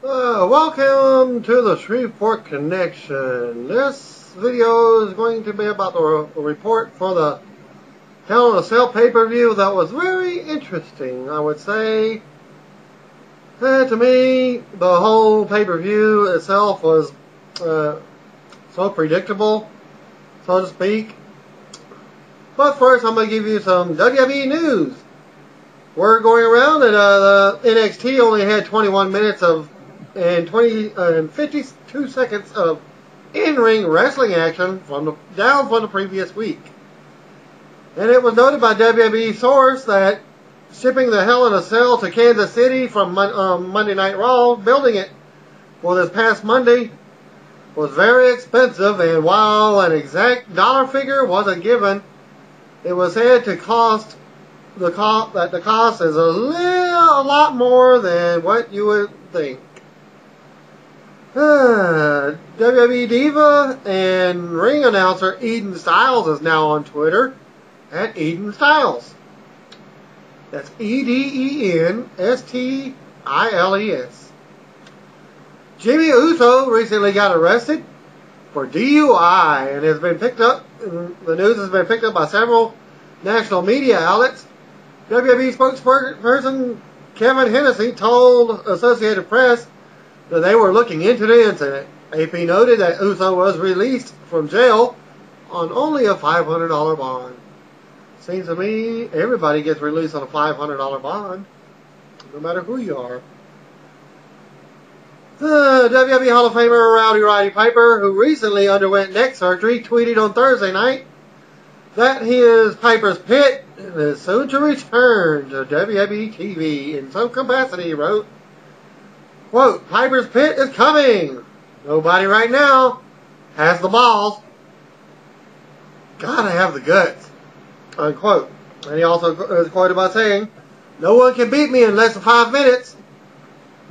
Welcome to the Shreveport Connection. This video is going to be about the report for the Hell in a Cell pay-per-view that was very interesting, I would say. To me, the whole pay-per-view itself was so predictable, so to speak. But first, I'm going to give you some WWE news. We're going around that the NXT only had 21 minutes and 52 seconds of in-ring wrestling action down from the previous week. And it was noted by WWE source that shipping the Hell in a Cell to Kansas City from Monday Night Raw, building it for this past Monday, was very expensive, and while an exact dollar figure wasn't given, it was said to cost the cost is a lot more than what you would think. WWE Diva and ring announcer Eden Styles is now on Twitter at Eden Styles. That's EdenStiles. Jimmy Uso recently got arrested for DUI and has been picked up. The news has been picked up by several national media outlets. WWE spokesperson Kevin Hennessy told Associated Press that they were looking into the incident. AP noted that Uso was released from jail on only a $500 bond. Seems to me everybody gets released on a $500 bond, no matter who you are. The WWE Hall of Famer Rowdy Roddy Piper, who recently underwent neck surgery, tweeted on Thursday night that his Piper's Pit is soon to return to WWE TV in some capacity. He wrote, quote, "Piper's Pit is coming. Nobody right now has the balls. Gotta have the guts," unquote. And he also is quoted by saying, "No one can beat me in less than 5 minutes.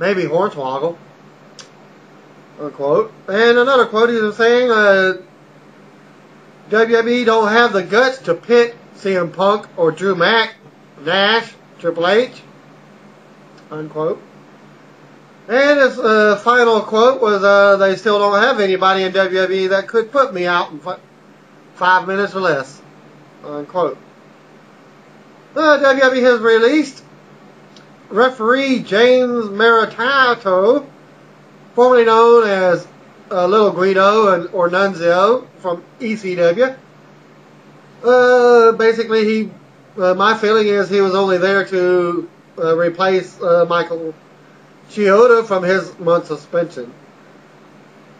Maybe Hornswoggle," unquote. And another quote he was saying, WWE don't have the guts to pit CM Punk or Drew Nash, Triple H, unquote. And his final quote was, "They still don't have anybody in WWE that could put me out in 5 minutes or less," unquote. WWE has released referee James Maritato, formerly known as Little Guido or Nunzio from ECW. Basically, my feeling is he was only there to replace Michael Chioda from his month suspension.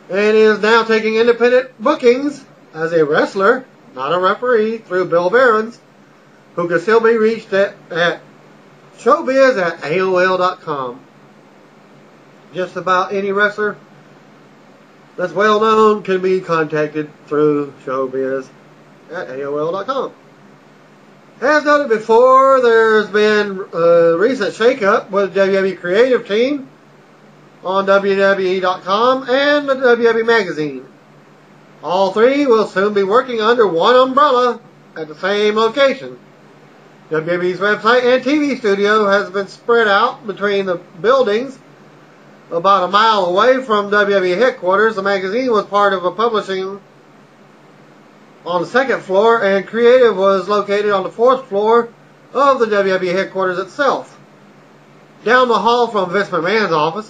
And he is now taking independent bookings as a wrestler, not a referee, through Bill Behrens, who can still be reached at showbiz@AOL.com. Just about any wrestler that's well known can be contacted through showbiz@AOL.com. As noted before, there's been a recent shakeup with the WWE creative team on WWE.com and the WWE magazine. All three will soon be working under one umbrella at the same location. WWE's website and TV studio has been spread out between the buildings about a mile away from WWE headquarters. The magazine was part of a publishing on the second floor, and creative was located on the fourth floor of the WWE headquarters itself, down the hall from Vince McMahon's office.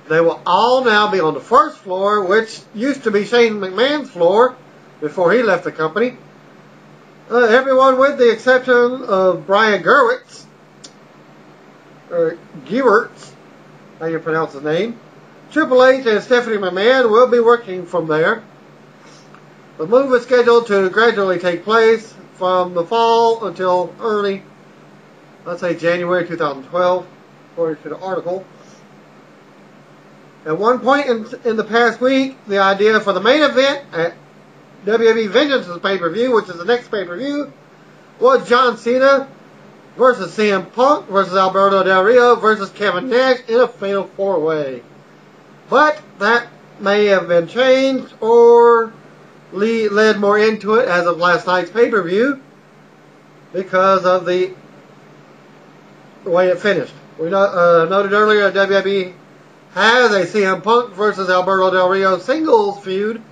They will all now be on the first floor, which used to be Shane McMahon's floor before he left the company. Everyone with the exception of Brian Gewirtz, how you pronounce his name, Triple H and Stephanie McMahon will be working from there. The move is scheduled to gradually take place from the fall until early, let's say January 2012, according to the article. At one point in the past week, the idea for the main event at WWE Vengeance's pay-per-view, which is the next pay-per-view, was John Cena versus CM Punk versus Alberto Del Rio versus Kevin Nash in a fatal 4-way. But that may have been changed or led more into it as of last night's pay-per-view because of the way it finished. We noted earlier that WWE has a CM Punk versus Alberto Del Rio singles feud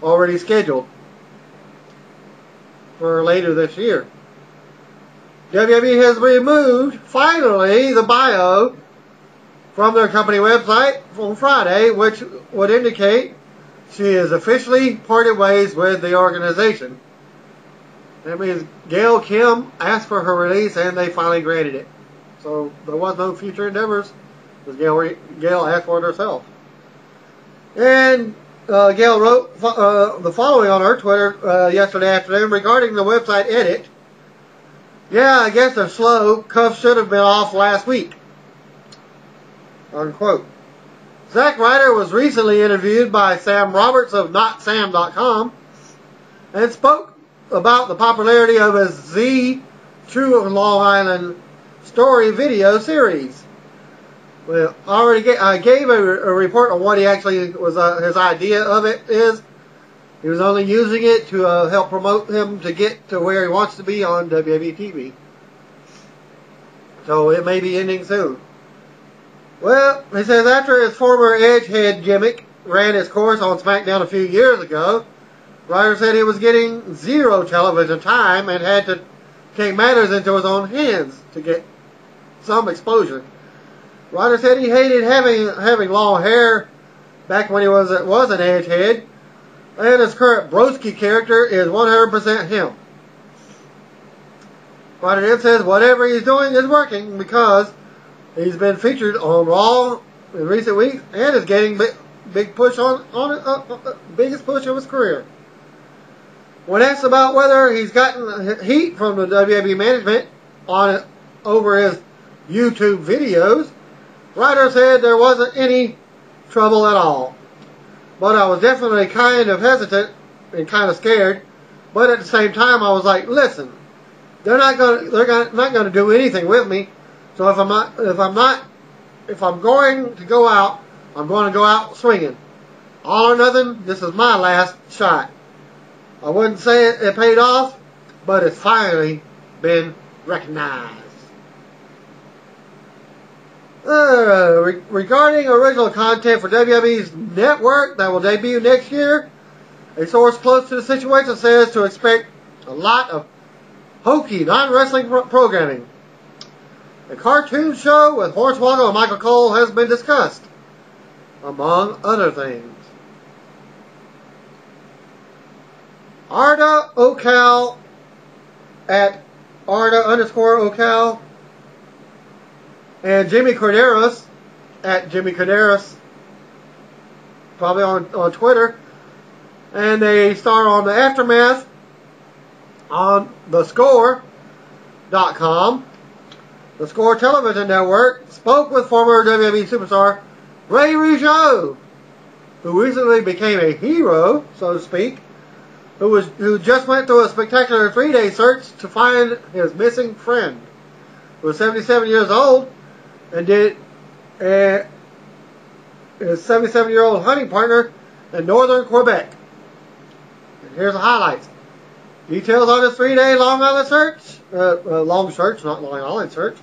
already scheduled for later this year. WWE has removed, finally, the bio from their company website on Friday, which would indicate she has officially parted ways with the organization. That means Gail Kim asked for her release and they finally granted it. So there was no future endeavors because Gail asked for it herself. And Gail wrote the following on her Twitter yesterday afternoon regarding the website edit. Yeah, I guess they're slow. Cuffs should have been off last week. Unquote. Zack Ryder was recently interviewed by Sam Roberts of NotSam.com and spoke about the popularity of his Z True Long Island Story video series. Well, I gave a report on what he actually was, his idea of it is. He was only using it to help promote him to get to where he wants to be on WWE TV. So it may be ending soon. Well, he says after his former Edgehead gimmick ran its course on SmackDown a few years ago, Ryder said he was getting zero television time and had to take matters into his own hands to get some exposure. Ryder said he hated having long hair back when he was an Edgehead, and his current Broski character is 100% him. Ryder then says whatever he's doing is working because he's been featured on Raw in recent weeks and is getting big push biggest push of his career. When asked about whether he's gotten heat from the WWE management over his YouTube videos, Ryder said there wasn't any trouble at all. But I was definitely kind of hesitant and kind of scared. But at the same time, I was like, listen, they're not going to do anything with me. So if I'm going to go out, I'm going to go out swinging. All or nothing. This is my last shot. I wouldn't say it paid off, but it's finally been recognized. Regarding original content for WWE's network that will debut next year, a source close to the situation says to expect a lot of hokey, non-wrestling programming. A cartoon show with Hornswoggle and Michael Cole has been discussed, among other things. Arda Ocal at Arda_Ocal and Jimmy Corderas at Jimmy Corderas, probably on Twitter, and they star on the Aftermath on thescore.com. The Score Television Network spoke with former WWE superstar Ray Rougeau, who recently became a hero, so to speak, who just went through a spectacular 3-day search to find his missing friend, who was 77 years old and did his 77-year-old hunting partner in northern Quebec. And here's the highlights. Details on his 3-day Long Island search, long search, not Long Island search.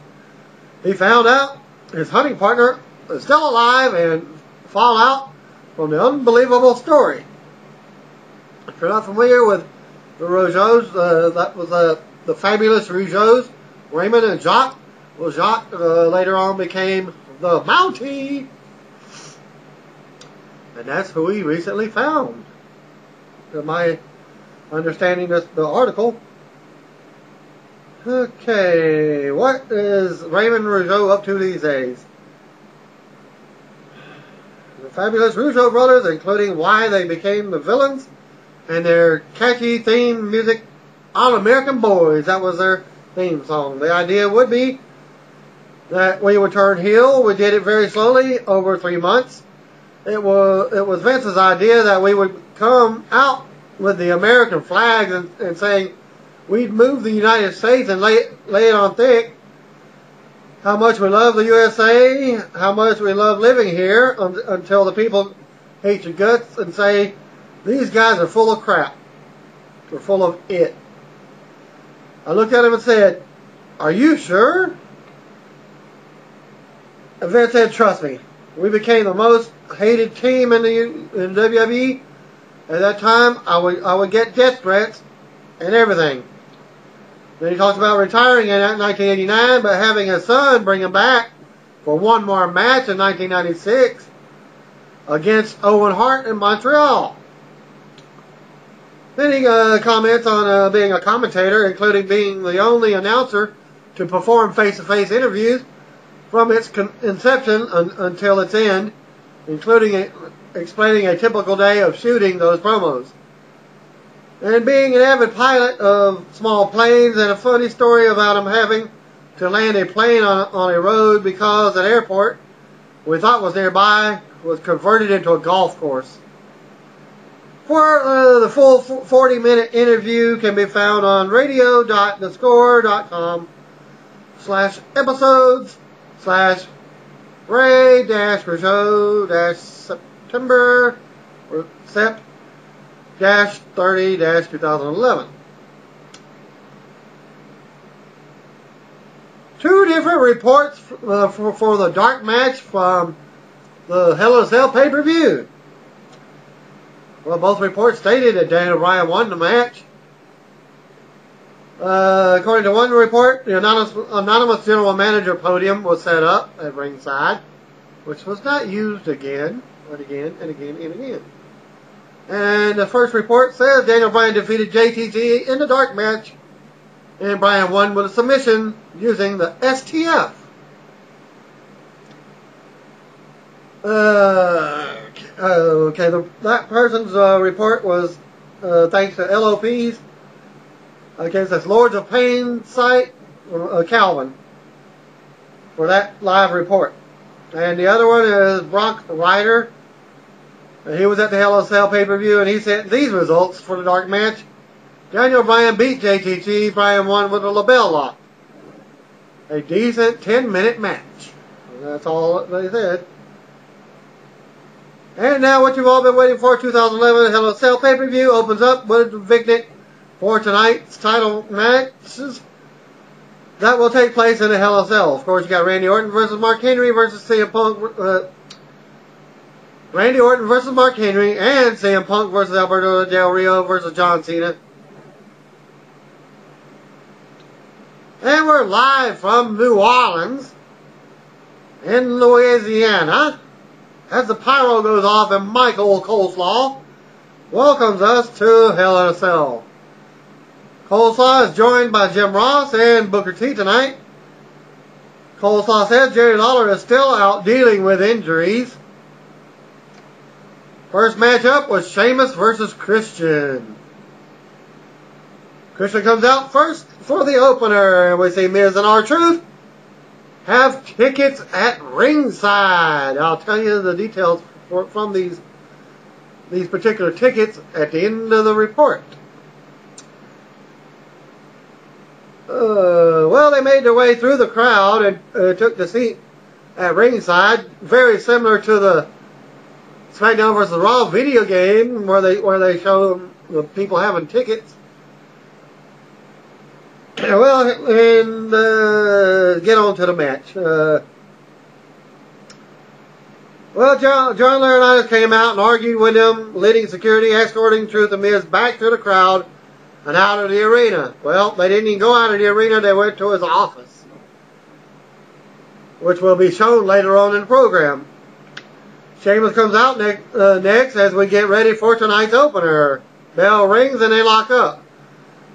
He found out his hunting partner is still alive and fallout from the unbelievable story. If you're not familiar with the Rougeaus, that was the fabulous Rougeaus, Raymond and Jacques. Well, Jacques later on became the Mountie. And that's who he recently found. To my understanding the article. Okay, what is Raymond Rougeau up to these days? The fabulous Rougeau brothers, including why they became the villains, and their catchy theme music, All American Boys. That was their theme song. The idea would be that we would turn heel. We did it very slowly over 3 months. It was Vince's idea that we would come out with the American flags and saying we'd move the United States and lay it on thick. How much we love the USA, how much we love living here, until the people hate your guts and say, these guys are full of crap. They're full of it. I looked at him and said, are you sure? Vince said, "Trust me, we became the most hated team in WWE. At that time, I would get death threats and everything." Then he talks about retiring in 1989, but having his son bring him back for one more match in 1996 against Owen Hart in Montreal. Then he comments on being a commentator, including being the only announcer to perform face-to-face interviews from its inception until its end, including explaining a typical day of shooting those promos. And being an avid pilot of small planes, and a funny story about him having to land a plane on a road because an airport we thought was nearby was converted into a golf course. For the full 40-minute interview can be found on radio.thescore.com/episodes/Ray-Rougeau-September or Sep-30-2011. Two different reports for the dark match from the Hell in a Cell pay-per-view. Well, both reports stated that Daniel Bryan won the match. According to one report, the anonymous general manager podium was set up at ringside, which was not used again, and again, and again, and again. And the first report says Daniel Bryan defeated JTG in the dark match, and Bryan won with a submission using the STF. That person's report was thanks to LOP's, I guess that's Lords of Pain site, Calvin, for that live report. And the other one is Brock Ryder. He was at the Hell in a Cell pay-per-view, and he sent these results for the dark match. Daniel Bryan beat JTG. Bryan won with a LaBelle lock. A decent 10-minute match. And that's all they said. And now what you've all been waiting for, 2011 Hell in a Cell pay-per-view opens up with Vignette for tonight's title matches that will take place in the Hell in a Cell. Of course, you got Randy Orton versus Mark Henry versus CM Punk. Randy Orton versus Mark Henry, and CM Punk versus Alberto Del Rio versus John Cena. And we're live from New Orleans in Louisiana as the pyro goes off and Michael Coleslaw welcomes us to Hell in a Cell. Coleslaw is joined by Jim Ross and Booker T tonight. Coleslaw says Jerry Lawler is still out dealing with injuries. First matchup was Sheamus versus Christian. Christian comes out first for the opener, and we see Miz and R-Truth have tickets at ringside. I'll tell you the details from these particular tickets at the end of the report. Well, they made their way through the crowd and took the seat at ringside, very similar to the SmackDown vs. Raw video game where they show the people having tickets. Well, and get on to the match. Well, John Laurinaitis came out and argued with him, leading security, escorting Truth and Miz back to the crowd and out of the arena. Well, they didn't even go out of the arena, they went to his office, which will be shown later on in the program. Sheamus comes out next as we get ready for tonight's opener. Bell rings and they lock up.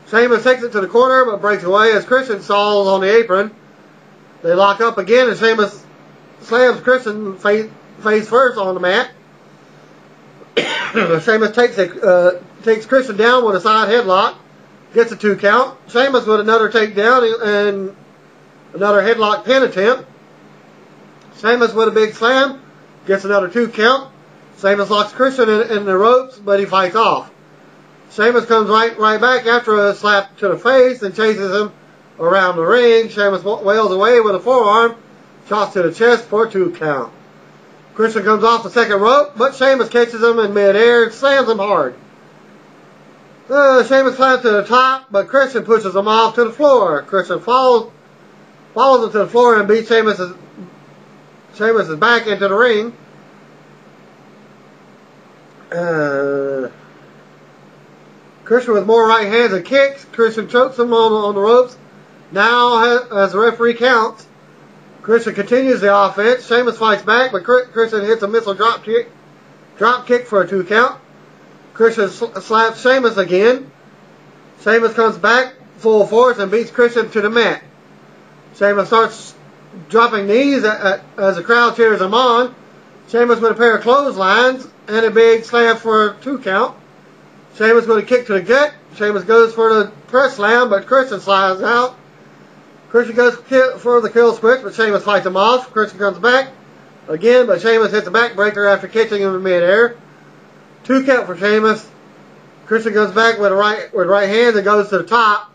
Sheamus takes it to the corner but breaks away as Christian stalls on the apron. They lock up again and Sheamus slams Christian face first on the mat. Sheamus takes Christian down with a side headlock. Gets a 2 count. Sheamus with another takedown and another headlock pin attempt. Sheamus with a big slam. Gets another 2 count. Sheamus locks Christian in the ropes, but he fights off. Sheamus comes right back after a slap to the face and chases him around the ring. Sheamus wails away with a forearm. Shots to the chest for a 2 count. Christian comes off the second rope, but Sheamus catches him in midair and slams him hard. Sheamus climbs to the top, but Christian pushes him off to the floor. Christian follows him to the floor and beats Sheamus' Sheamus is back into the ring. Christian with more right hands and kicks. Christian chokes him on the ropes. Now, as the referee counts, Christian continues the offense. Sheamus fights back, but Christian hits a missile drop kick for a 2 count. Christian slaps Sheamus again. Sheamus comes back full force and beats Christian to the mat. Sheamus starts dropping knees as the crowd cheers him on. Sheamus with a pair of clotheslines and a big slam for a 2 count. Sheamus with a kick to the gut. Sheamus goes for the press slam, but Christian slides out. Christian goes for the kill switch, but Sheamus fights him off. Christian comes back again, but Sheamus hits a backbreaker after catching him in midair. 2 count for Sheamus. Christian goes back with right hands and goes to the top.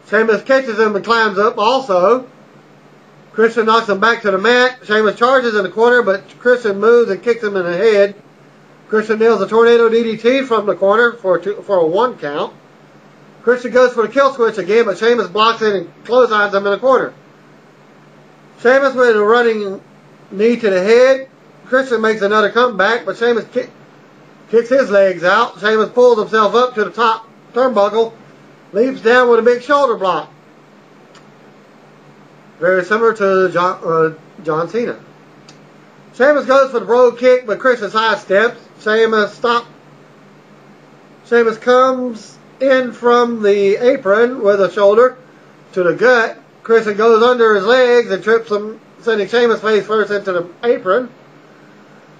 Sheamus catches him and climbs up also. Christian knocks him back to the mat. Sheamus charges in the corner, but Christian moves and kicks him in the head. Christian nails a tornado DDT from the corner for a 1 count. Christian goes for the kill switch again, but Sheamus blocks it and clotheslines him in the corner. Sheamus with a running knee to the head. Christian makes another comeback, but Sheamus kicks his legs out. Sheamus pulls himself up to the top turnbuckle, leaps down with a big shoulder block. Very similar to John Cena. Sheamus goes for the brogue kick, but Christian sidesteps. Sheamus comes in from the apron with a shoulder to the gut. Christian goes under his legs and trips him, sending Sheamus face first into the apron.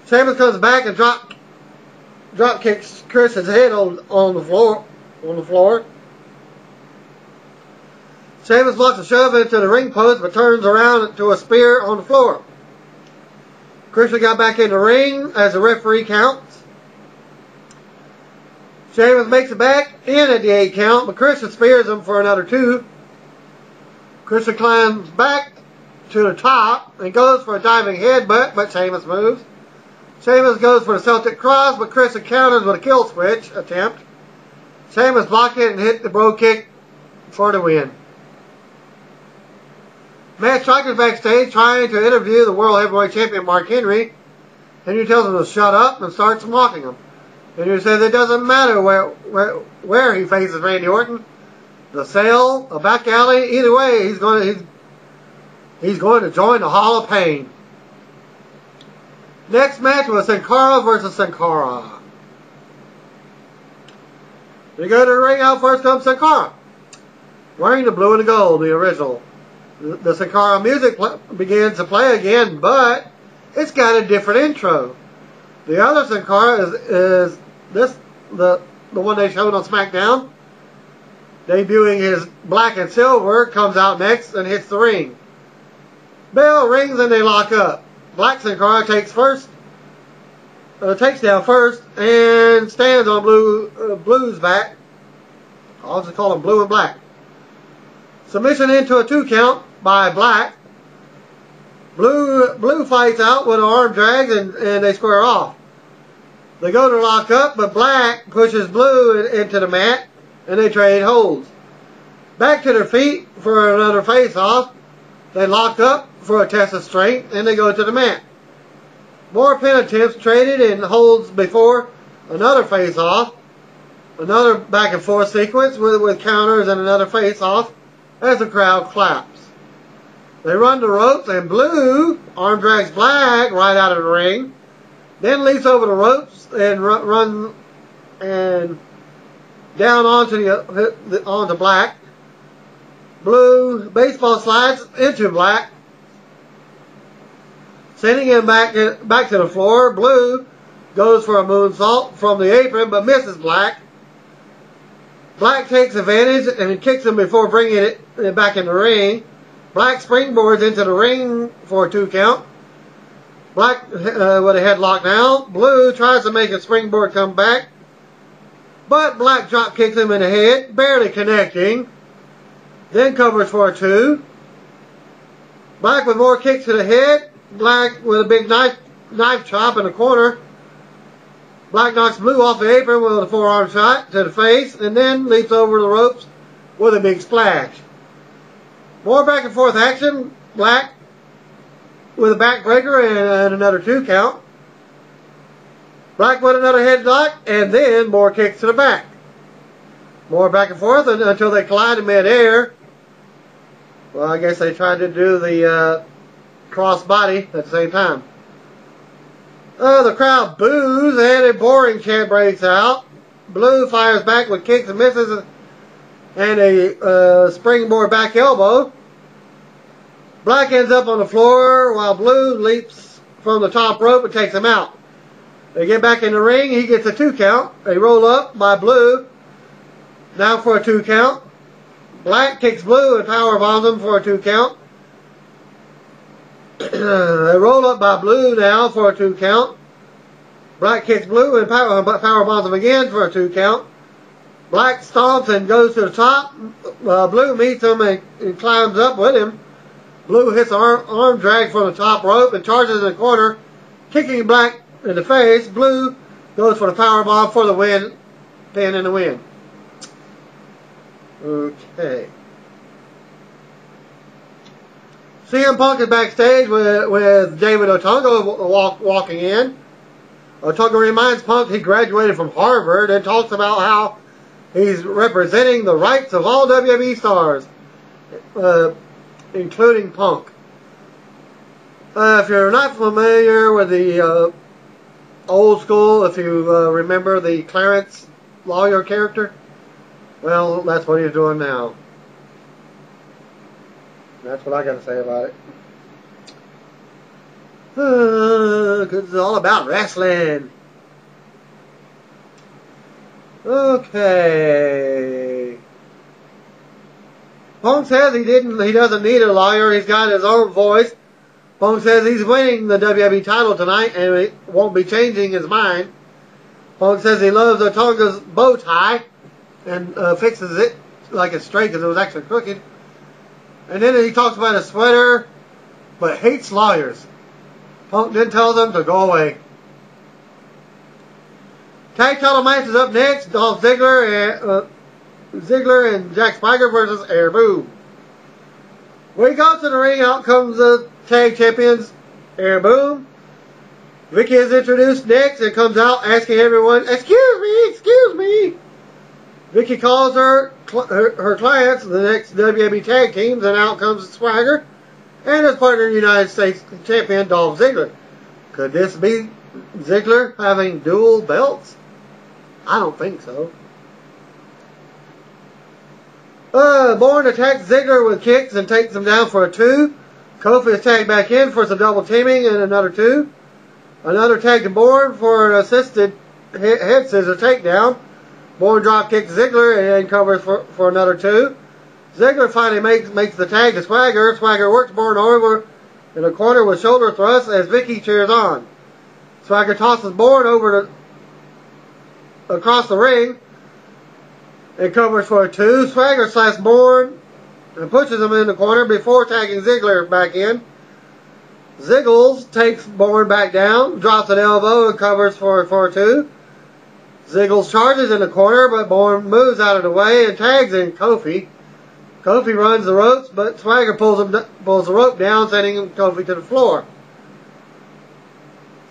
Sheamus comes back and drop kicks Christian's head on the floor. Sheamus blocks a shove into the ring post, but turns around to a spear on the floor. Christian got back in the ring as the referee counts. Sheamus makes it back in at the 8 count, but Christian spears him for another 2. Christian climbs back to the top and goes for a diving headbutt, but Sheamus moves. Sheamus goes for the Celtic Cross, but Christian counters with a kill switch attempt. Sheamus blocked it and hit the brogue kick for the win. Matt Striker's backstage trying to interview the World Heavyweight Champion Mark Henry. Henry tells him to shut up and starts mocking him. Henry says it doesn't matter where he faces Randy Orton, the cell, a back alley, either way he's going to join the Hall of Pain. Next match was Sin Cara versus Sin Cara. We go to the ring. Out first comes Sin Cara, wearing the blue and the gold, the original. The Sin Cara music begins to play again, but it's got a different intro. The other Sin Cara is the one they showed on SmackDown. Debuting his black and silver, comes out next and hits the ring. Bell rings and they lock up. Black Sin Cara takes down first and stands on Blue's back. I'll just call him Blue and Black. Submission into a 2 count by Black. Blue fights out with an arm drag and they square off. They go to lock up, but Black pushes Blue into the mat and they trade holds. Back to their feet for another face-off. They lock up for a test of strength and they go to the mat. More pin attempts traded and holds before another face-off. Another back and forth sequence with counters and another face-off as the crowd claps. They run the ropes and Blue arm drags Black right out of the ring. Then leaps over the ropes and runs and down onto Black. Blue baseball slides into Black, sending him back to the floor. Blue goes for a moonsault from the apron but misses Black. Black takes advantage and kicks him before bringing it back in the ring. Black springboards into the ring for a 2 count. Black with a headlock now. Blue tries to make a springboard come back, but Black drop kicks him in the head, barely connecting. Then covers for a 2. Black with more kicks to the head. Black with a big knife chop in the corner. Black knocks Blue off the apron with a forearm shot to the face and then leaps over the ropes with a big splash. More back and forth action. Black with a backbreaker and another 2 count. Black with another headlock, and then more kicks to the back. More back and forth until they collide in midair. Well, I guess they tried to do the cross body at the same time. The crowd boos and a boring chant breaks out. Blue fires back with kicks and misses and a springboard back elbow. Black ends up on the floor while Blue leaps from the top rope and takes him out. They get back in the ring. He gets a 2 count. A roll up by Blue. Now for a 2 count. Black kicks Blue and power bombs him for a 2 count. A roll up by Blue now for a 2 count. Black kicks Blue and power bombs him again for a 2 count. Black stomps and goes to the top. Blue meets him and climbs up with him. Blue hits an arm drag from the top rope and charges in the corner, kicking Black in the face. Blue goes for the power bomb for the win, pin in the win. Okay. CM Punk is backstage with David Otunga walking in. Otunga reminds Punk he graduated from Harvard and talks about how he's representing the rights of all WWE stars, including Punk. If you're not familiar with the old school, if you remember the Clarence lawyer character, well, that's what he's doing now. That's what I got to say about it. Because it's all about wrestling. Okay. Punk says he doesn't need a lawyer. He's got his own voice. Punk says he's winning the WWE title tonight and he won't be changing his mind. Punk says he loves Otunga's bow tie and fixes it like it's straight because it was actually crooked. And then he talks about his sweater, but hates lawyers. Punk then tells them to go away. Tag title match is up next. Dolph Ziggler and Jack Swagger versus Air Boom. We go to the ring. Out comes the tag champions, Air Boom. Vicky is introduced next and comes out asking everyone, "Excuse me, excuse me." Vicky calls her clients, the next WWE tag teams, and out comes Swagger and his partner, United States champion Dolph Ziggler. Could this be Ziggler having dual belts? I don't think so. Bourne attacks Ziggler with kicks and takes him down for a 2. Kofi is tagged back in for some double teaming and another 2. Another tag to Bourne for an assisted head scissor takedown. Bourne drop kicks Ziggler and covers for another 2. Ziggler finally makes the tag to Swagger. Swagger works Bourne over in the corner with shoulder thrusts as Vicky cheers on. Swagger tosses Bourne over across the ring and covers for a 2. Swagger slaps Bourne and pushes him in the corner before tagging Ziggler back in. Ziggles takes Bourne back down, drops an elbow and covers for a 2. Ziggles charges in the corner, but Bourne moves out of the way and tags in Kofi. Kofi runs the ropes, but Swagger pulls the rope down, sending Kofi to the floor.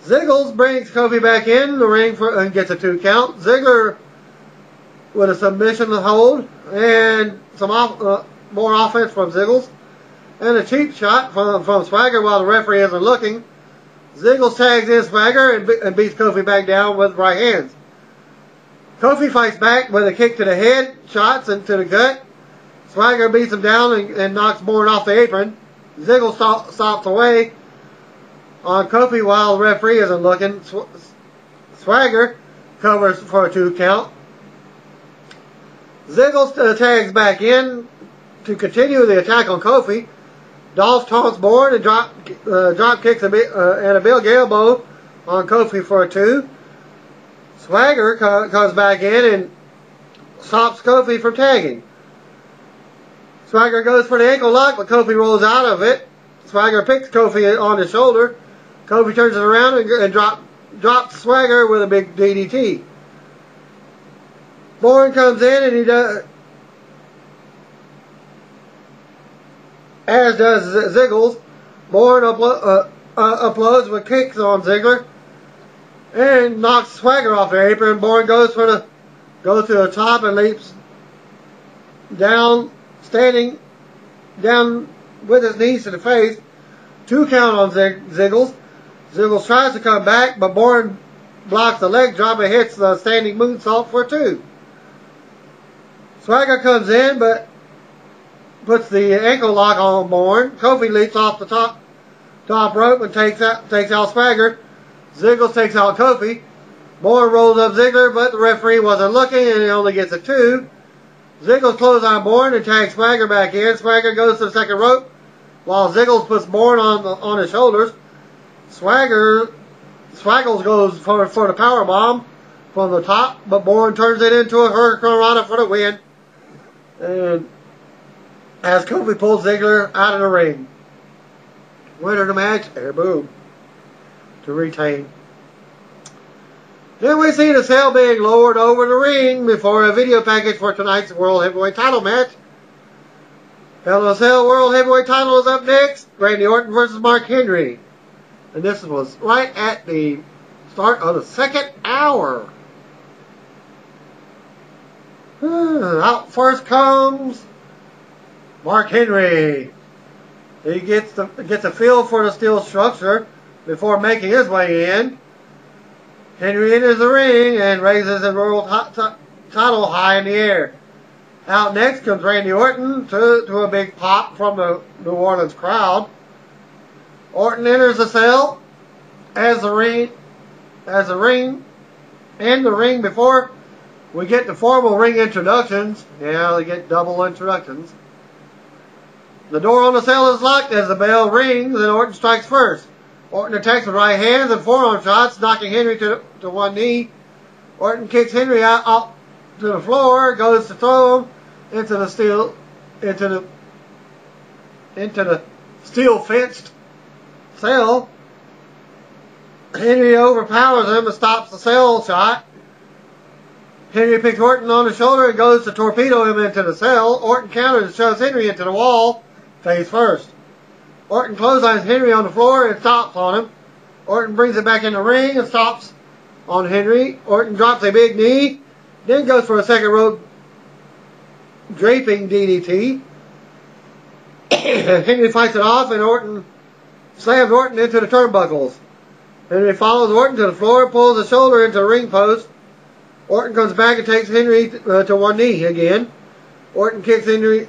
Ziggles brings Kofi back in the ring and gets a 2 count. Ziggler with a submission hold and some more offense from Ziggles. And a cheap shot from Swagger while the referee isn't looking. Ziggles tags in Swagger and beats Kofi back down with right hands. Kofi fights back with a kick to the head, shots into the gut. Swagger beats him down and knocks Bourne off the apron. Ziggles stops away on Kofi while the referee isn't looking. Swagger covers for a 2 count. Ziggles tags back in to continue the attack on Kofi. Dolph taunts Bourne and drop kicks and a big elbow on Kofi for a 2. Swagger comes back in and stops Kofi from tagging. Swagger goes for the ankle lock, but Kofi rolls out of it. Swagger picks Kofi on his shoulder. Kofi turns it around and drops Swagger with a big DDT. Bourne comes in and he does, as does Ziggles. Bourne uploads with kicks on Ziggler and knocks Swagger off the apron. Bourne goes to the top and leaps down, standing down with his knees to the face. 2 count on Ziggles. Ziggles tries to come back, but Bourne blocks the leg drop and hits the standing moonsault for 2. Swagger comes in, but puts the ankle lock on Bourne. Kofi leaps off the top rope and takes out Swagger. Ziggles takes out Kofi. Bourne rolls up Ziggler, but the referee wasn't looking and he only gets a 2. Ziggles closes on Bourne and tags Swagger back in. Swagger goes to the second rope while Ziggles puts Bourne on his shoulders. Swaggles goes for the power bomb from the top, but Bourne turns it into a hurricanrana for the win. And as Kofi pulls Ziggler out of the ring. Winner of the match, Air Boom, to retain. Then we see the cell being lowered over the ring before a video package for tonight's World Heavyweight title match. Hell in a Cell World Heavyweight title is up next. Randy Orton versus Mark Henry. And this was right at the start of the second hour. Out first comes Mark Henry. He gets a feel for the steel structure before making his way in. Henry enters the ring and raises his world title high in the air. Out next comes Randy Orton to a big pop from the New Orleans crowd. Orton enters the cell as the ring before we get the formal ring introductions. Yeah, they get double introductions. The door on the cell is locked as the bell rings and Orton strikes first. Orton attacks with right hands and forearm shots, knocking Henry to one knee. Orton kicks Henry out to the floor, goes to throw him into the steel fenced cell. Henry overpowers him and stops the cell shot. Henry picks Orton on the shoulder and goes to torpedo him into the cell. Orton counters and shoves Henry into the wall, face first. Orton clotheslines Henry on the floor and stops on him. Orton brings it back in the ring and stops on Henry. Orton drops a big knee, then goes for a second rope draping DDT. Henry fights it off and Orton slams Orton into the turnbuckles. Henry follows Orton to the floor, pulls the shoulder into the ring post. Orton comes back and takes Henry to one knee again. Orton kicks Henry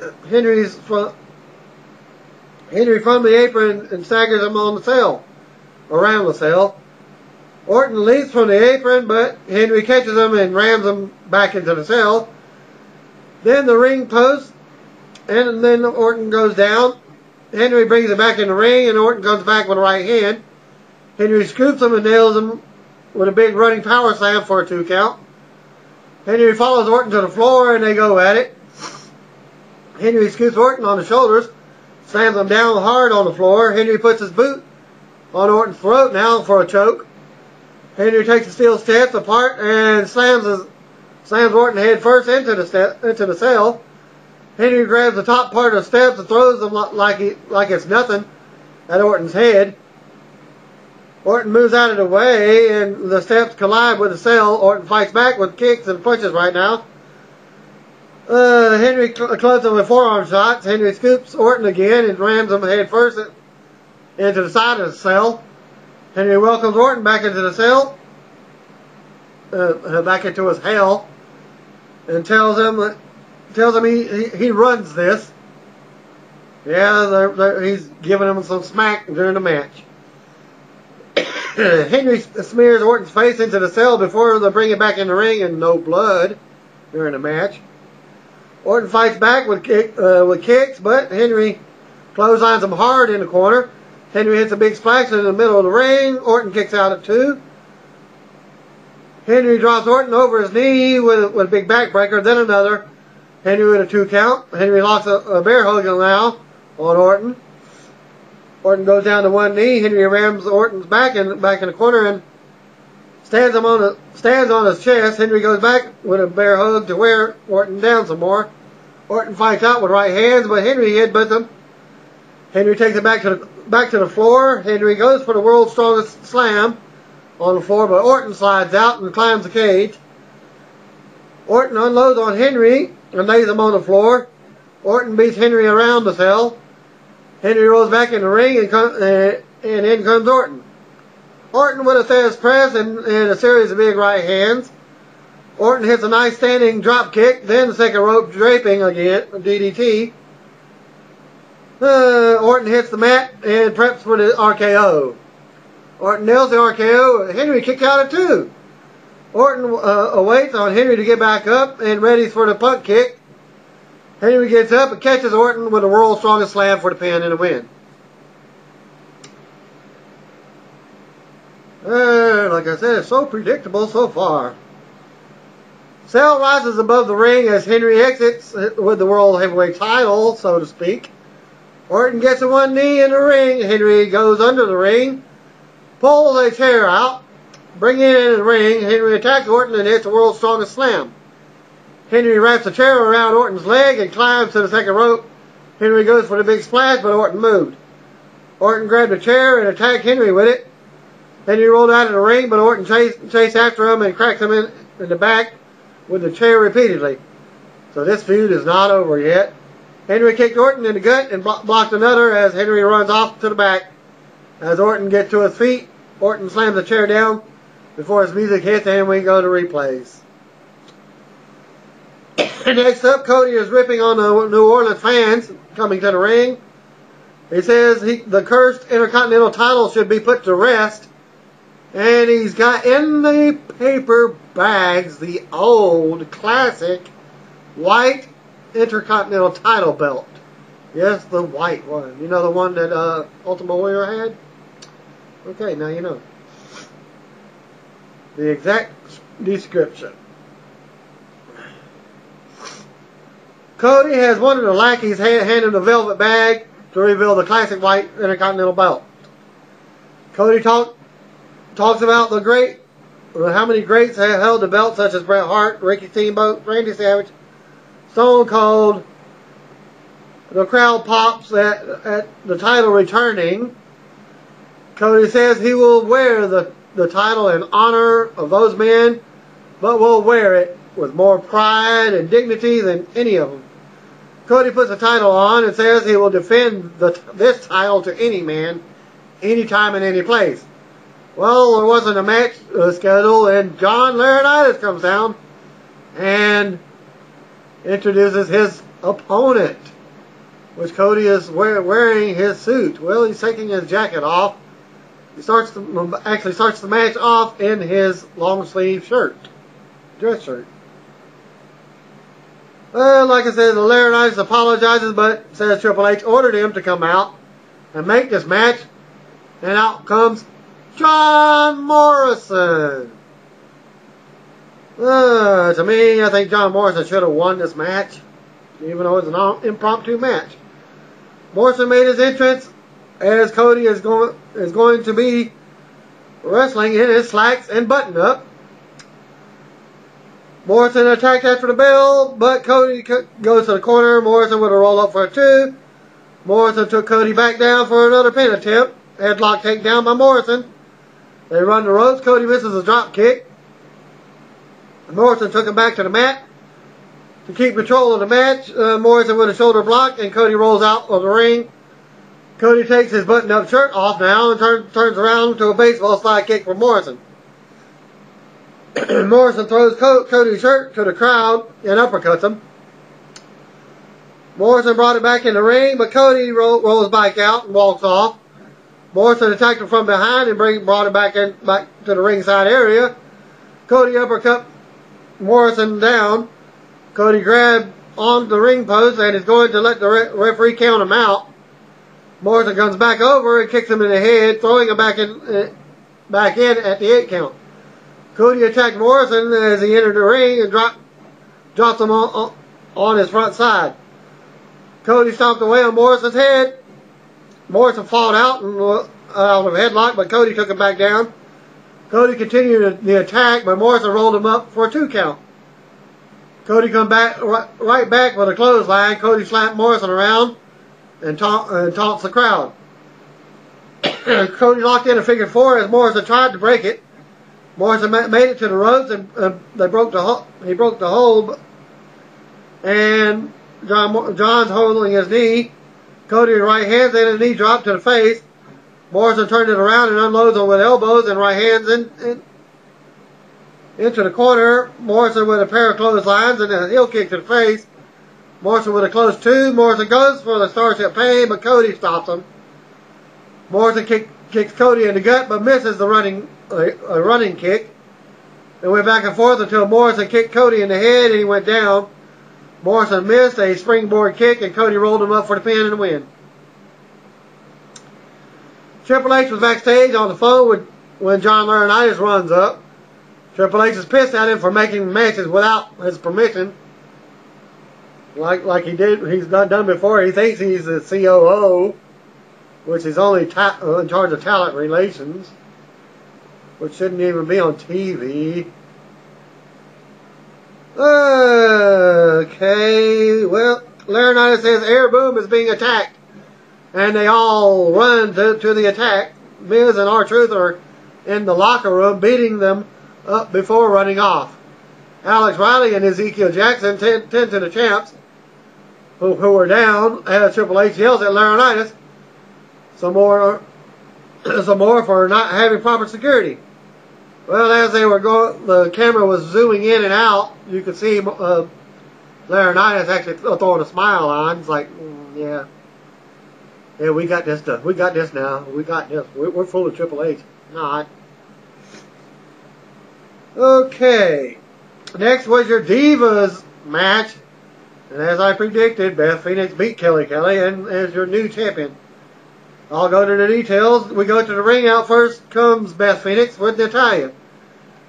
from the apron and staggers him on the cell, around the cell. Orton leaps from the apron, but Henry catches him and rams him back into the cell. Then the ring post, and then Orton goes down. Henry brings it back in the ring, and Orton comes back with a right hand. Henry scoops him and nails him with a big running power slam for a 2 count. Henry follows Orton to the floor, and they go at it. Henry scoops Orton on the shoulders, slams him down hard on the floor. Henry puts his boot on Orton's throat now for a choke. Henry takes the steel steps apart and slams Orton head first into the cell. Henry grabs the top part of the steps and throws them like it's nothing at Orton's head. Orton moves out of the way and the steps collide with the cell. Orton fights back with kicks and punches right now. Henry clubs him with forearm shots. Henry scoops Orton again and rams him head first into the side of the cell. Henry welcomes Orton back into the cell, back into his hell, and tells him he runs this. Yeah, he's giving him some smack during the match. Henry smears Orton's face into the cell before they bring it back in the ring, and no blood during the match. Orton fights back with kicks, but Henry clotheslines him hard in the corner. Henry hits a big splash in the middle of the ring. Orton kicks out at 2. Henry drops Orton over his knee with a big backbreaker, then another. Henry with a 2 count. Henry locks a bear hug now on Orton. Orton goes down to one knee. Henry rams Orton's back in the corner and stands on his chest. Henry goes back with a bear hug to wear Orton down some more. Orton fights out with right hands, but Henry headbutts him. Henry takes it back to back to the floor. Henry goes for the world's strongest slam on the floor, but Orton slides out and climbs the cage. Orton unloads on Henry and lays him on the floor. Orton beats Henry around the cell. Henry rolls back in the ring and in comes Orton. Orton with a fast press and a series of big right hands. Orton hits a nice standing drop kick, then the second rope draping again, DDT. Orton hits the mat and preps for the RKO. Orton nails the RKO. Henry kicks out at 2. Orton awaits on Henry to get back up and readies for the punt kick. Henry gets up and catches Orton with the world's strongest slam for the pin and the win. Like I said, it's so predictable so far. Cell rises above the ring as Henry exits with the World Heavyweight title, so to speak. Orton gets a one knee in the ring. Henry goes under the ring, pulls a chair out, bringing it in the ring. Henry attacks Orton and hits the world's strongest slam. Henry wraps the chair around Orton's leg and climbs to the second rope. Henry goes for the big splash, but Orton moved. Orton grabbed a chair and attacked Henry with it. Henry rolled out of the ring, but Orton chased after him and cracked him in the back with the chair repeatedly. So this feud is not over yet. Henry kicked Orton in the gut and blocked another as Henry runs off to the back. As Orton gets to his feet, Orton slams the chair down before his music hits and we go to replays. Next up, Cody is ripping on the New Orleans fans coming to the ring. He says the cursed Intercontinental title should be put to rest. And he's got in the paper bags the old classic white Intercontinental title belt. Yes, the white one. You know, the one that Ultimate Warrior had? Okay, now you know. The exact description. Cody has one of the lackeys hand him the velvet bag to reveal the classic white Intercontinental belt. Cody talks about how many greats have held the belt, such as Bret Hart, Ricky Steamboat, Randy Savage, Stone Cold. The crowd pops at the title returning. Cody says he will wear the title in honor of those men, but will wear it with more pride and dignity than any of them. Cody puts the title on and says he will defend this title to any man, anytime and any place. Well, there wasn't a match scheduled, and John Laurinaitis comes down and introduces his opponent, which Cody is wearing his suit. Well, he's taking his jacket off. He starts the match off in his long sleeve shirt, dress shirt. Like I said, Laurinaitis apologizes, but says Triple H ordered him to come out and make this match, and out comes John Morrison. To me, I think John Morrison should have won this match, even though it's an impromptu match. Morrison made his entrance as Cody is going to be wrestling in his slacks and button-up. Morrison attacked after the bell, but Cody goes to the corner. Morrison with a roll-up for a 2. Morrison took Cody back down for another pin attempt. Headlock takedown by Morrison. They run the ropes. Cody misses a drop kick. Morrison took him back to the mat to keep control of the match. Morrison with a shoulder block, and Cody rolls out of the ring. Cody takes his button-up shirt off now and turns around to a baseball slide kick for Morrison. Morrison throws Cody's shirt to the crowd and uppercuts him. Morrison brought it back in the ring, but Cody rolls back out and walks off. Morrison attacked him from behind and brought it back to the ringside area. Cody uppercut Morrison down. Cody grabbed on the ring post and is going to let the referee count him out. Morrison comes back over and kicks him in the head, throwing him back in at the 8 count. Cody attacked Morrison as he entered the ring and drops him on his front side. Cody stomped away on Morrison's head. Morrison fought out of a headlock, but Cody took him back down. Cody continued the attack, but Morrison rolled him up for a 2 count. Cody come back right back with a clothesline. Cody slapped Morrison around and taunts the crowd. Cody locked in a figure four as Morrison tried to break it. Morrison made it to the ropes and he broke the hold. And John's holding his knee. Cody right hands in and knee drop to the face. Morrison turned it around and unloads him with elbows and right hands into the corner. Morrison with a pair of clotheslines and a heel kick to the face. Morrison with a close two. Morrison goes for the Starship Pain, but Cody stops him. Morrison kicks Cody in the gut, but misses the running kick. They went back and forth until Morrison kicked Cody in the head and he went down. Morrison missed a springboard kick and Cody rolled him up for the pin and the win. Triple H was backstage on the phone when John Laurinaitis runs up. Triple H is pissed at him for making matches without his permission. Like he's not done before. He thinks he's the COO, which is only in charge of talent relations, which shouldn't even be on TV. Okay, well, Laurinaitis says Air Boom is being attacked, and they all run to the attack. Miz and R-Truth are in the locker room beating them up before running off. Alex Riley and Ezekiel Jackson tend to the champs who are down as Triple H yells at Laurinaitis some more for not having proper security. Well, as they were going, the camera was zooming in and out. You could see Laurinaitis actually throwing a smile on. It's like, yeah, we got this stuff. We got this now. We got this. We're full of Triple H. Not. Okay. Next was your Divas match. And as I predicted, Beth Phoenix beat Kelly Kelly and as your new champion. I'll go to the details. We go to the ring. Out first comes Beth Phoenix with Natalya.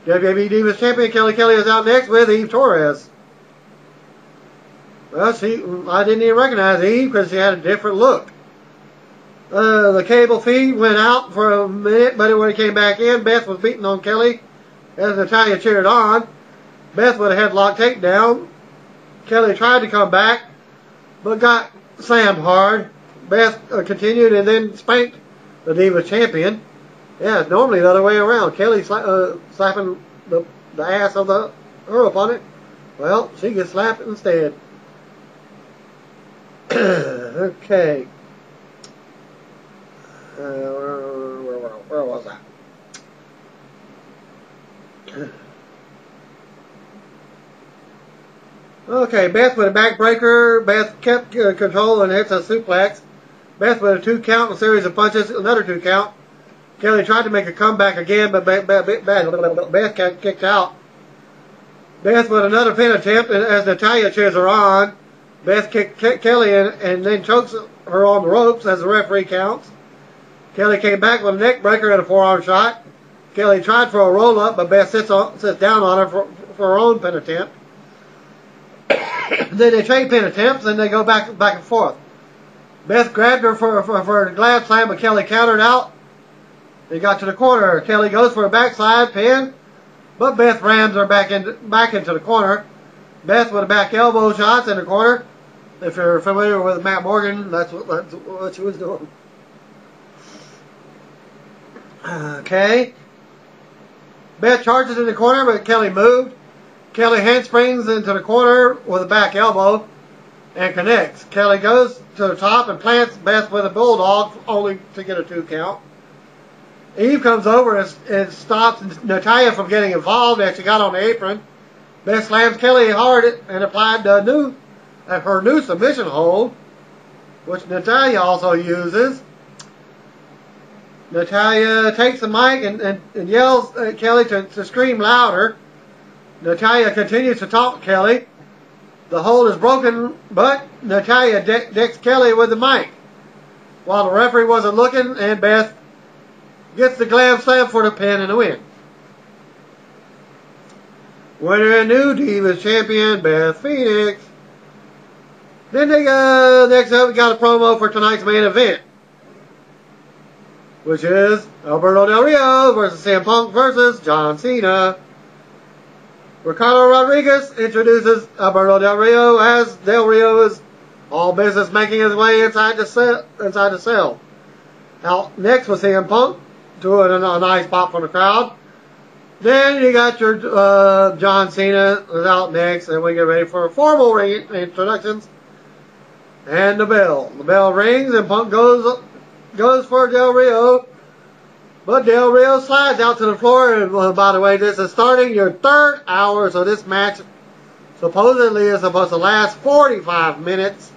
WWE Divas Champion Kelly Kelly is out next with Eve Torres. Well, I didn't even recognize Eve because she had a different look. The cable feed went out for a minute, but when it came back in, Beth was beating on Kelly as Natalya cheered on. Beth with a headlock takedown. Kelly tried to come back, but got slammed hard. Beth continued and then spanked the Divas Champion. Yeah, it's normally the other way around. Kelly slapping the ass of her opponent. Well, she gets slapped instead. Okay. Where was I? Okay, Beth with a backbreaker. Beth kept control and hits a suplex. Beth with a 2 count and a series of punches, another 2 count. Kelly tried to make a comeback again, but Beth kicked out. Beth with another pin attempt, and as Natalya cheers her on, Beth kicked Kelly in and then chokes her on the ropes as the referee counts. Kelly came back with a neck breaker and a forearm shot. Kelly tried for a roll up, but Beth sits down on her for her own pin attempt. Then they trade pin attempts and they go back and forth. Beth grabbed her for a glad slam, but Kelly countered out. They got to the corner. Kelly goes for a backslide pin, but Beth rams her back into the corner. Beth with a back elbow shots in the corner. If you're familiar with Matt Morgan, that's what she was doing. Okay. Beth charges in the corner, but Kelly moved. Kelly handsprings into the corner with a back elbow and connects. Kelly goes to the top and plants Beth with a bulldog only to get a 2 count. Eve comes over and stops Natalya from getting involved as she got on the apron. Beth slams Kelly hard and applied her new submission hold, which Natalya also uses. Natalya takes the mic and yells at Kelly to scream louder. Natalya continues to taunt Kelly. The hold is broken, but Natalya decks Kelly with the mic. While the referee wasn't looking, and Beth gets the glam slam for the pin and the win. Winner and new Divas Champion, Beth Phoenix. Then next up, we got a promo for tonight's main event, which is Alberto Del Rio versus CM Punk versus John Cena. Ricardo Rodriguez introduces Alberto Del Rio as Del Rio is all business making his way inside the cell. out next with CM Punk, doing a nice pop from the crowd. Then you got your John Cena is out next, and we get ready for formal ring introductions. And the bell. The bell rings, and Punk goes for Del Rio. But Del Rio slides out to the floor, and by the way, this is starting your third hour, so this match supposedly is supposed to last 45 minutes.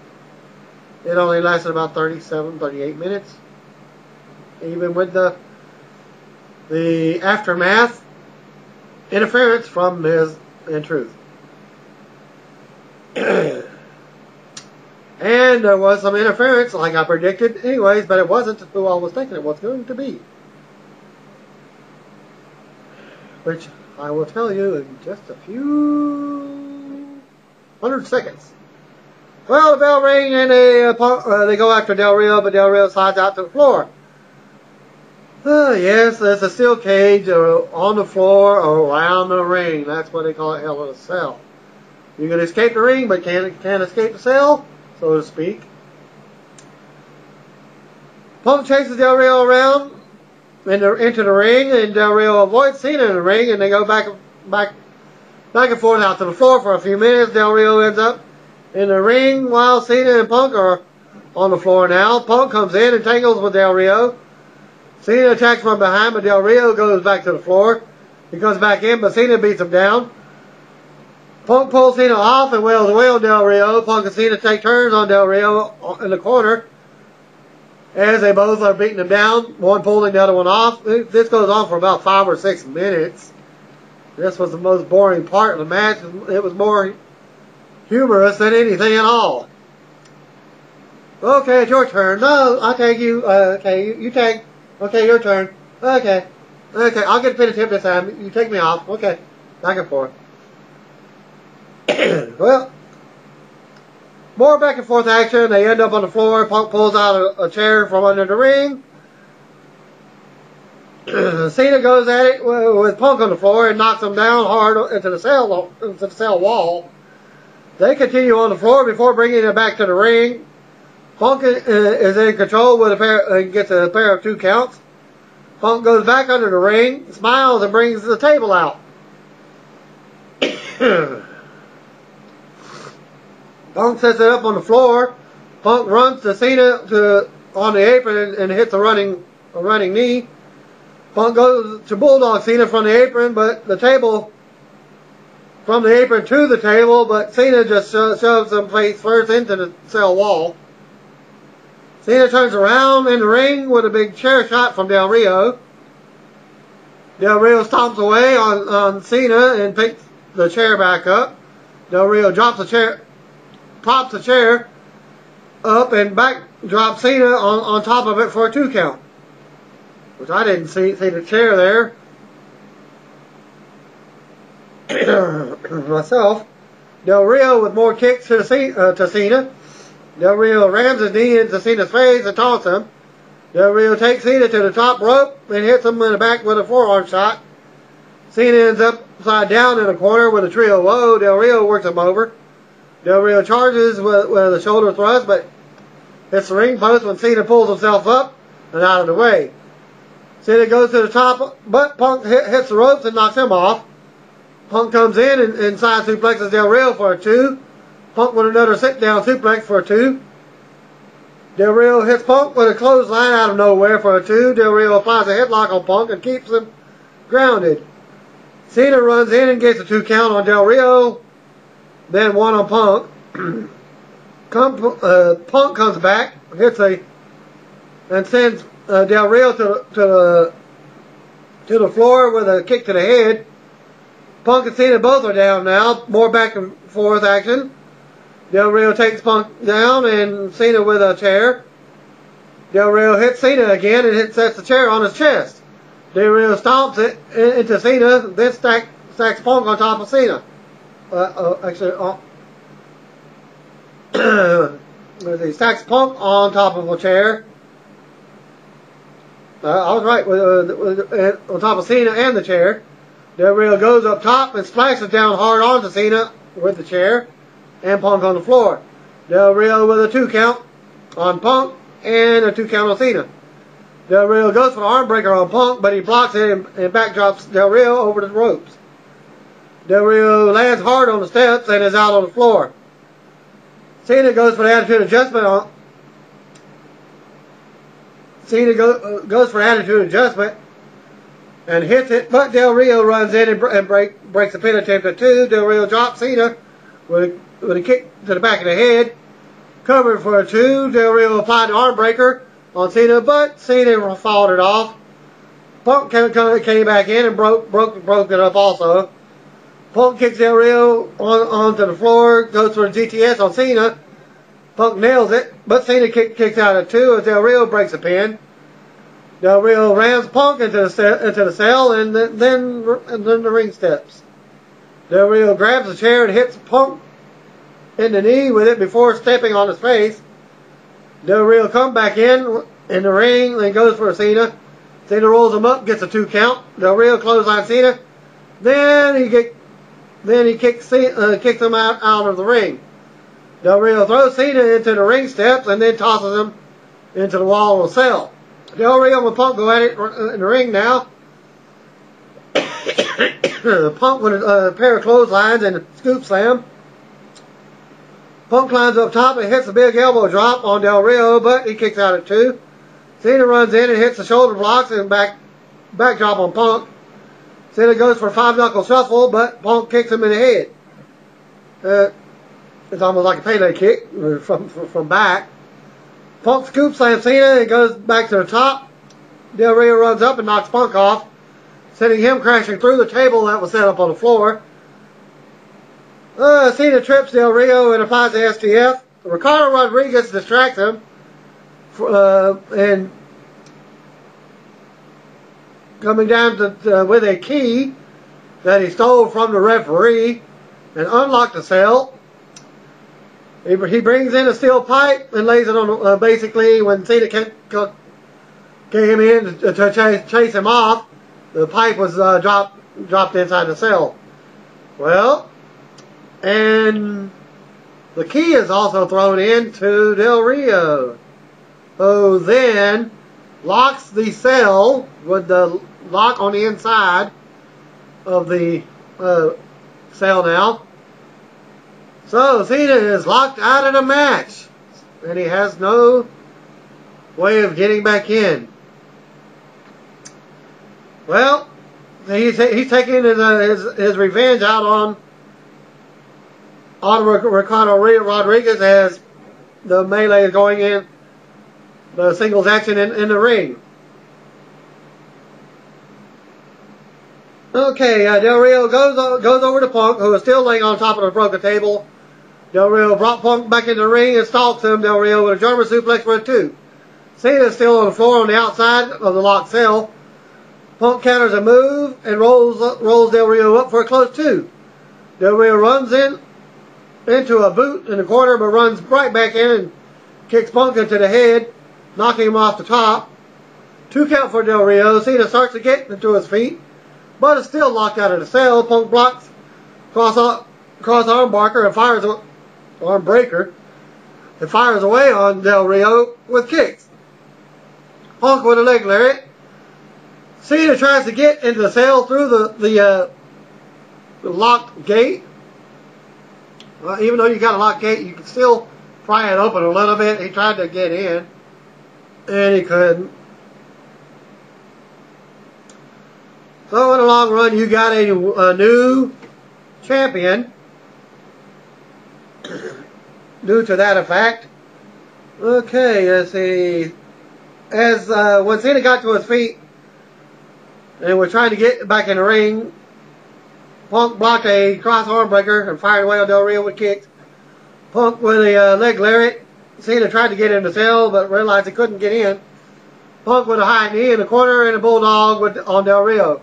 It only lasted about 37, 38 minutes. Even with the aftermath interference from Miz and Truth. And there was some interference, like I predicted anyways, but it wasn't who I was thinking it was going to be. Which I will tell you in just a few 100 seconds. Well, the bell rang and they go after Del Rio, but Del Rio slides out to the floor. Yes, there's a steel cage on the floor or around the ring. That's what they call it, Hell in a Cell. You can escape the ring, but can't escape the cell, so to speak. Punk chases Del Rio around into the ring, and Del Rio avoids Cena in the ring, and they go back and forth out to the floor for a few minutes. Del Rio ends up in the ring while Cena and Punk are on the floor now. Punk comes in and tangles with Del Rio. Cena attacks from behind, but Del Rio goes back to the floor. He comes back in, but Cena beats him down. Punk pulls Cena off and wails away on Del Rio. Punk and Cena take turns on Del Rio in the corner as they both are beating him down, one pulling the other one off. This goes on for about 5 or 6 minutes. This was the most boring part of the match. It was more humorous than anything at all. Okay, it's your turn. No, I'll take you. Okay, you take. Okay, your turn. Okay, I'll get a pin and tip this time. You take me off. Okay, back and forth. Well, more back and forth action. They end up on the floor. Punk pulls out a chair from under the ring. Cena goes at it with Punk on the floor and knocks him down hard into the cell wall. They continue on the floor before bringing it back to the ring. Punk is in control with gets a pair of 2 counts. Punk goes back under the ring, smiles, and brings the table out. Punk sets it up on the floor. Punk runs to Cena on the apron and hits a running knee. Punk goes to Bulldog Cena from the apron, but from the apron to the table, but Cena just shoves him face first into the cell wall. Cena turns around in the ring with a big chair shot from Del Rio. Del Rio stomps away on Cena and picks the chair back up. Del Rio props the chair up and back drops Cena on top of it for a 2 count. Which I didn't see the chair there myself. Del Rio with more kicks to Cena. Del Rio rams his knee into Cena's face and taunts him. Del Rio takes Cena to the top rope and hits him in the back with a forearm shot. Cena ends up upside down in the corner with a trio woe. Del Rio works him over. Del Rio charges with a shoulder thrust, but hits the ring post when Cena pulls himself up and out of the way. Cena goes to the top, but Punk hits the ropes and knocks him off. Punk comes in and side suplexes Del Rio for a 2. Punk with another sit-down suplex for a 2. Del Rio hits Punk with a clothesline out of nowhere for a 2. Del Rio applies a headlock on Punk and keeps him grounded. Cena runs in and gets a 2 count on Del Rio, then 1 on Punk. Punk comes back, and sends Del Rio to the floor with a kick to the head. Punk and Cena both are down now. More back and forth action. Del Rio takes Punk down and Cena with a chair. Del Rio hits Cena again and sets the chair on his chest. Del Rio stomps it into Cena, then stacks Punk on top of Cena. He stacks Punk on top of a chair. I was right, on top of Cena and the chair. Del Rio goes up top and splashes down hard onto Cena with the chair and Punk on the floor. Del Rio with a 2 count on Punk and a 2 count on Cena. Del Rio goes for the arm breaker on Punk, but he blocks it and backdrops Del Rio over the ropes. Del Rio lands hard on the steps and is out on the floor. Cena goes for the attitude adjustment on. Cena goes for attitude adjustment and hits it, but Del Rio runs in and breaks a pin attempt at 2. Del Rio drops Cena with a kick to the back of the head. Covered for a 2. Del Rio applied the arm breaker on Cena, but Cena fought it off. Punk came back in and broke it up also. Punk kicks Del Rio onto the floor, goes for a GTS on Cena. Punk nails it, but Cena kicks out at 2 as Del Rio breaks a pin. Del Rio rams Punk into the cell and then the ring steps. Del Rio grabs a chair and hits Punk in the knee with it before stepping on his face. Del Rio comes back in the ring and goes for Cena. Cena rolls him up, gets a 2 count. Del Rio clothesline Cena. Then he kicks him out of the ring. Del Rio throws Cena into the ring steps and then tosses him into the wall of the cell. Del Rio and Punk go at it in the ring now. Punk with a pair of clotheslines and a scoop slam. Punk climbs up top and hits a big elbow drop on Del Rio, but he kicks out at 2. Cena runs in and hits the shoulder blocks and backdrop on Punk. Cena goes for a 5-knuckle shuffle, but Punk kicks him in the head. It's almost like a Pele kick from back. Punk scoop slams Cena and goes back to the top. Del Rio runs up and knocks Punk off, sending him crashing through the table that was set up on the floor. Cena trips Del Rio and applies the STF. Ricardo Rodriguez distracts him and coming down with a key that he stole from the referee and unlocked the cell. He brings in a steel pipe and lays it on, basically when Cena came in to chase him off, the pipe was dropped inside the cell. Well, and the key is also thrown into Del Rio, who then locks the cell with the lock on the inside of the cell now. So Cena is locked out of the match, and he has no way of getting back in. Well, he's taking his revenge out on Ricardo Rodriguez as the melee is going in, the singles action in the ring. Okay, Del Rio goes over to Punk, who is still laying on top of the broken table. Del Rio brought Punk back in the ring and stalks him. Del Rio with a German suplex for a 2. Cena is still on the floor on the outside of the locked cell. Punk counters a move and rolls Del Rio up for a close 2. Del Rio runs into a boot in the corner, but runs right back in and kicks Punk into the head, knocking him off the top. 2 count for Del Rio. Cena starts to get to his feet, but is still locked out of the cell. Punk blocks cross arm barker and fires arm breaker and fires away on Del Rio with kicks. Punk with a leg lariat. Cena tries to get into the cell through the locked gate. Well, even though you got a locked gate, you can still pry it open a little bit. He tried to get in, and he couldn't. So in the long run, you got a new champion due to that effect. Okay, let's see. As when Cena got to his feet and was trying to get back in the ring, Punk blocked a cross arm breaker and fired away on Del Rio with kicks. Punk with a leg lariat. Cena tried to get in the cell, but realized he couldn't get in. Punk with a high knee in the corner and a bulldog on Del Rio.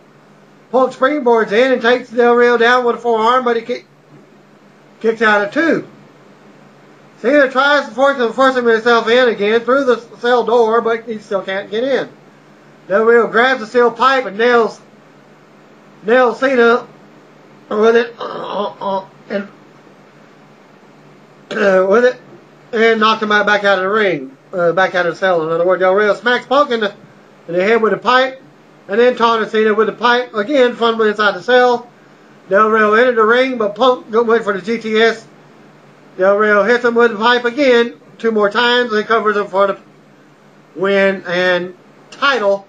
Punk springboards in and takes Del Rio down with a forearm, but he kicks out at 2. Cena tries to force himself in again through the cell door, but he still can't get in. Del Rio grabs the steel pipe and nails Cena with it and knocked him back out of the ring, back out of the cell. In other words, Del Rio smacks Punk in and they hit him with a pipe, and then taunted Cena with a pipe again from inside the cell. Del Rio entered the ring, but Punk went for the GTS. Del Rio hits him with the pipe again 2 more times, and covers him for the win and title.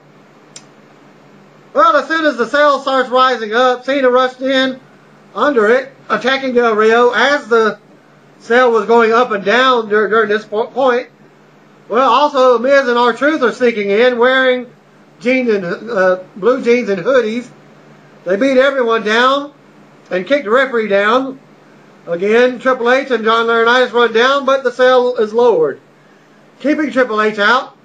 Well, as soon as the cell starts rising up, Cena rushed in under it, attacking Del Rio as the cell was going up and down during this point. Well, also Miz and R-Truth are sneaking in, wearing jeans and blue jeans and hoodies. They beat everyone down and kick the referee down. Again, Triple H and John Laurinaitis run down, but the cell is lowered, keeping Triple H out.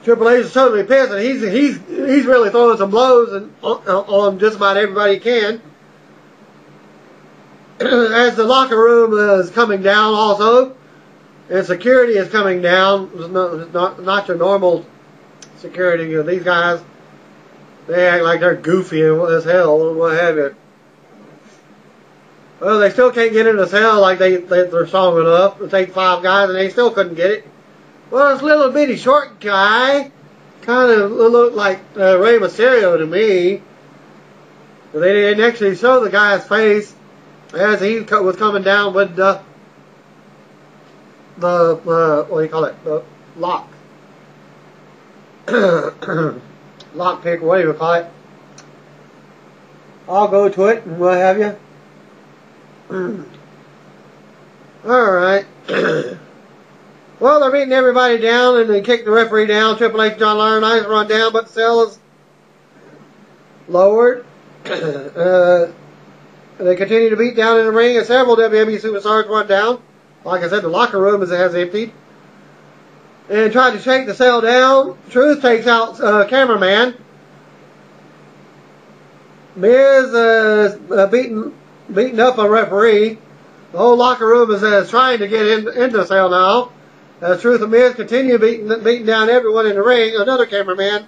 Triple H is totally pissed, and he's really throwing some blows on just about everybody he can. As the locker room is coming down also, and security is coming down. It's not your normal security. You know, these guys, they act like they're goofy as hell and what have you. Well, they still can't get in the cell like they're strong enough. It takes 5 guys, and they still couldn't get it. Well, this little bitty short guy kind of looked like Rey Mysterio to me. But they didn't actually show the guy's face as he was coming down with the what do you call it? The lock. Lock pick, what do you call it? I'll go to it and what have you. Alright. Well, they're beating everybody down and they kick the referee down. Triple H, John Laurinaitis run down, but the cell is lowered. They continue to beat down in the ring, and several WWE superstars run down. Like I said, the locker room has emptied. And tried to shake the cell down. Truth takes out cameraman. Miz beating up a referee. The whole locker room is trying to get into the cell now. Truth and Miz continue beating down everyone in the ring. Another cameraman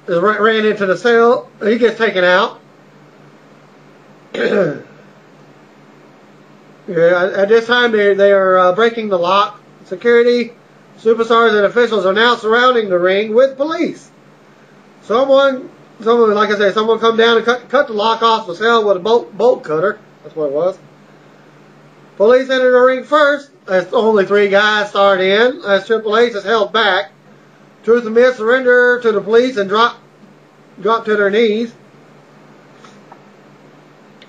ran into the cell. He gets taken out. Yeah, at this time they are breaking the lock. Security, superstars, and officials are now surrounding the ring with police. Someone, like I said, someone come down and cut the lock off the cell with a bolt cutter. That's what it was. Police enter the ring first, as only 3 guys start in, as Triple H is held back. Truth and Miz surrender to the police and drop to their knees.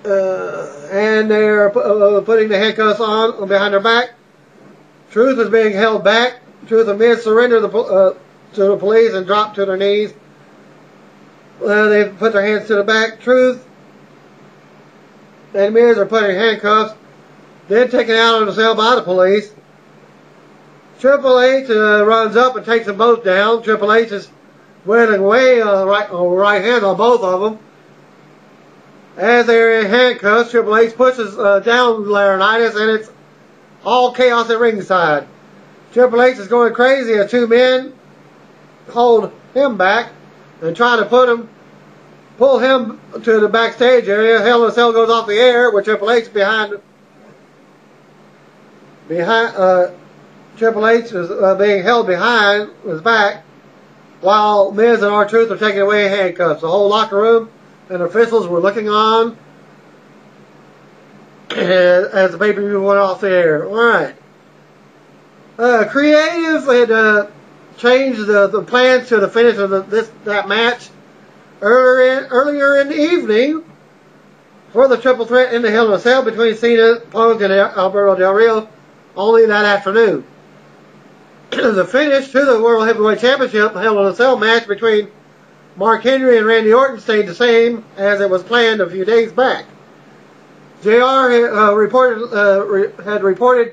And they're putting the handcuffs on behind their back. Truth is being held back. Truth and Miz surrender to the police and drop to their knees. They put their hands to the back. Truth and Miz are putting handcuffs, then taken out of the cell by the police. Triple H runs up and takes them both down. Triple H is wailing away right hand on both of them. As they're in handcuffs, Triple H pushes down Laurinaitis, and it's all chaos at ringside. Triple H is going crazy as 2 men hold him back and try to pull him to the backstage area. Hell in a Cell goes off the air with Triple H behind. Triple H is being held behind his back while Miz and R-Truth are taking away handcuffs. The whole locker room and officials were looking on as the pay-per-view went off the air. Alright. Creative had changed the plans to the finish of that match earlier in the evening for the triple threat in the Hell in a Cell between Cena, Punk, and Alberto Del Rio only that afternoon. The finish to the World Heavyweight Championship Hell in a Cell match between Mark Henry and Randy Orton stayed the same as it was planned a few days back. JR had reported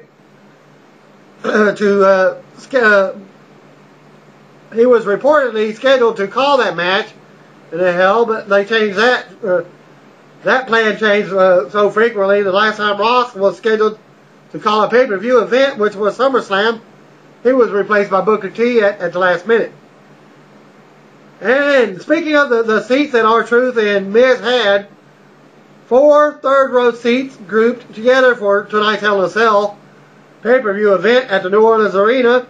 he was reportedly scheduled to call that match in the Hell, but they changed that. That plan changed so frequently. The last time Ross was scheduled to call a pay-per-view event, which was SummerSlam, he was replaced by Booker T at the last minute. And speaking of the seats that R-Truth and Miz had, 4 third-row seats grouped together for tonight's Hell in a Cell pay-per-view event at the New Orleans Arena,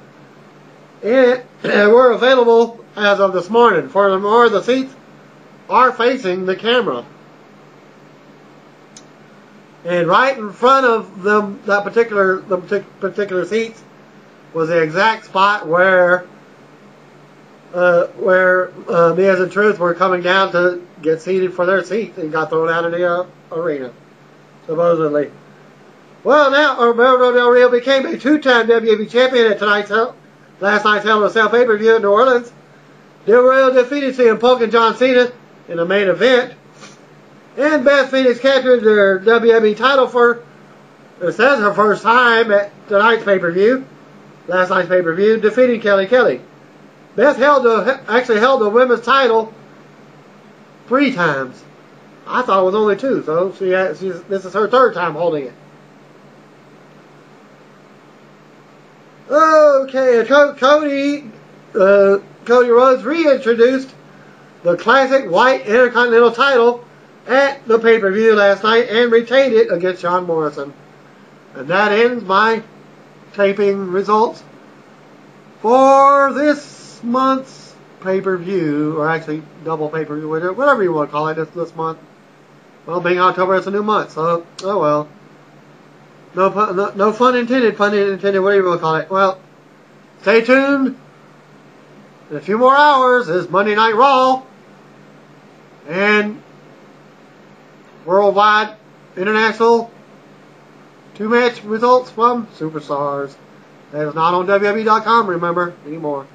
and were available as of this morning. Furthermore, the seats are facing the camera. And right in front of them, the particular seats was the exact spot where Miz and Truth were coming down to get seated for their seats and got thrown out of the arena, supposedly. Well, now Alberto Del Rio became a two-time WWE champion at last night's Hell in a Cell pay-per-view in New Orleans. Del Rio defeated CM Punk and John Cena in the main event. And Beth Phoenix captured their WWE title for, it says, her first time at tonight's pay-per-view, last night's pay-per-view, defeating Kelly Kelly. Beth actually held the women's title 3 times. I thought it was only 2, so this is her 3rd time holding it. Okay, Cody Rhodes reintroduced the classic white Intercontinental title at the pay-per-view last night and retained it against John Morrison. And that ends my taping results for this month's pay-per-view, or actually double pay-per-view, whatever you want to call it this month. Well, being October, it's a new month, so oh well. No pun intended, whatever you want to call it. Well, stay tuned. In a few more hours is Monday Night Raw and worldwide international 2-match results from Superstars. That is not on WWE.com, remember, anymore.